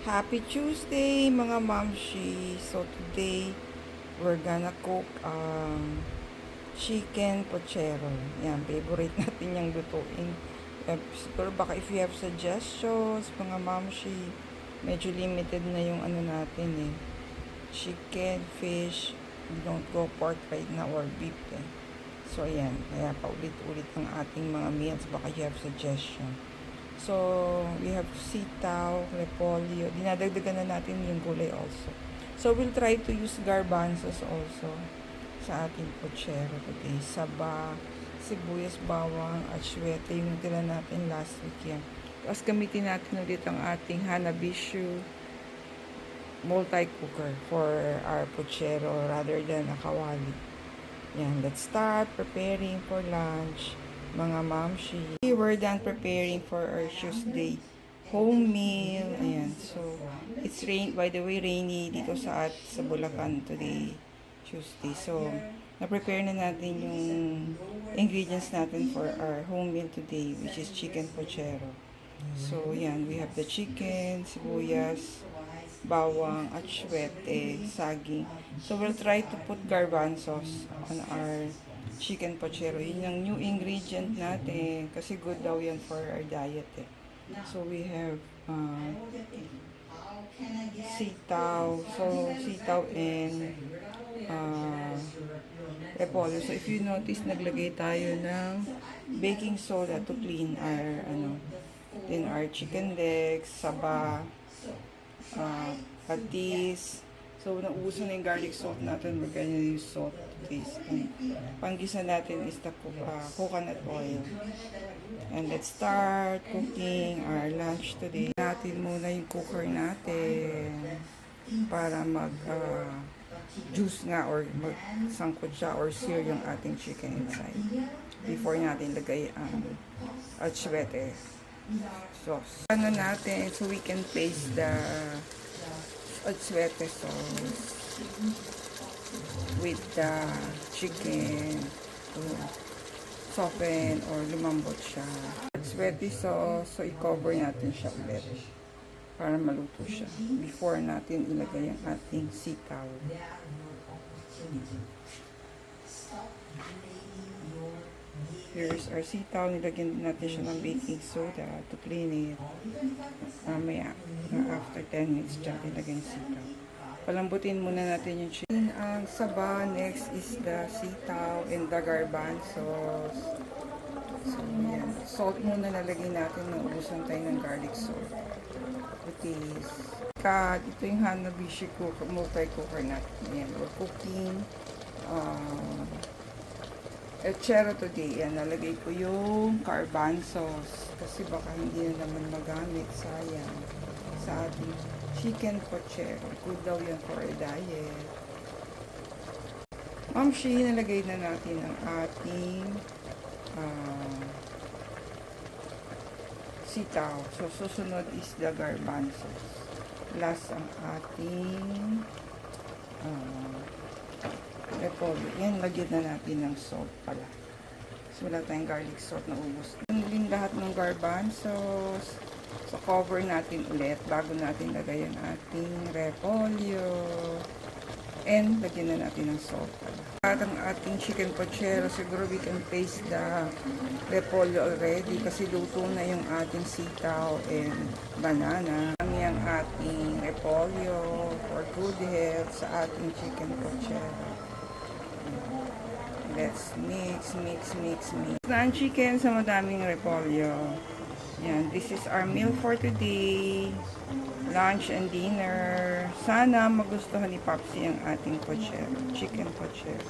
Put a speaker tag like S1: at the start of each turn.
S1: Happy Tuesday mga mamshi! So today, we're gonna cook chicken pochero. Yan, favorite natin yung lutuin. Siguro baka if you have suggestions, mga mamshi, medyo limited na yung ano natin eh. Chicken, fish, we don't go pork right now or beef eh. So ayan, kaya paulit-ulit ang ating mga meals, baka you have suggestion. So, we have sitaw, repolyo. Dinadagdagan na natin yung gulay also. So, we'll try to use garbanzos also sa ating pochero today. Saba, sibuyas, bawang, at syete. Yung tira natin last week yan. Tapos gamitin natin ulit ang ating Hanabishi multi-cooker for our pochero rather than a kawali. Yan, let's start preparing for lunch. Mga mamshi. We're done preparing for our Tuesday home meal. Ayan. So, it's by the way, rainy dito sa Bulacan today, Tuesday. So, na-prepare na natin yung ingredients natin for our home meal today, which is chicken pochero. So, yan. We have the chicken, sibuyas, bawang, at syete, saging. So, we'll try to put garbanzos on our chicken pochero. Yun yung new ingredient natin kasi good daw yan for our diet eh. So we have sitaw. So sitaw and repolyo. So if you notice, naglagay tayo ng baking soda to clean our our chicken legs, saba, patis. So, nauuso na yung garlic salt natin. We're gonna use salt to taste. And panggisa natin is the coconut oil. And let's start cooking our lunch today. Natin muna yung cooker natin para juice nga or magsangkot siya or sear yung ating chicken inside. Before natin lagay ang atsuete sauce. Ano natin so we can paste the atsuete sauce with the chicken to soften or lumambot siya. Atsuete sauce, so i-cover natin siya ulit para maluto siya before natin ilagay ang ating sitaw. Here's our sitaw. Nilagyan din natin siya ng baking soda to clean it. Mamaya, after 10 minutes dyan, ilagyan yung sitaw. Palambutin muna natin yung chicken. Ang saba, next is the sitaw and the garbanzos. So, yan. Salt muna nalagay natin. Naubusan tayo ng garlic salt. Putis. Ito yung Hanabishi multi-cooker natin. Yan. We're cooking pochero today. Yan, nalagay ko yung garbanzos kasi baka hindi na naman magamit. Sayang. Sa ating chicken pochero. Good daw yan for a diet. Mamshi, nalagay na natin ang ating sitaw. So, susunod is the garbanzos. Last ang ating repolyo. Yan, lagyan na natin ng salt pala. So, wala tayong garlic salt na ubos. Din lahat ng garbanzos. So, cover natin ulit bago natin lagay ang ating repolyo. And, lagyan na natin ng salt pala. At ang ating chicken pochero, siguro we can taste the repolyo already kasi luto na yung ating sitaw and banana. Kami ang ating repolyo for good health sa ating chicken pochero. Let's mix. Na ang chicken sa madaming repolyo. Yan, this is our meal for today. Lunch and dinner. Sana magustuhan ni Popsi ang ating pochero, chicken pochero.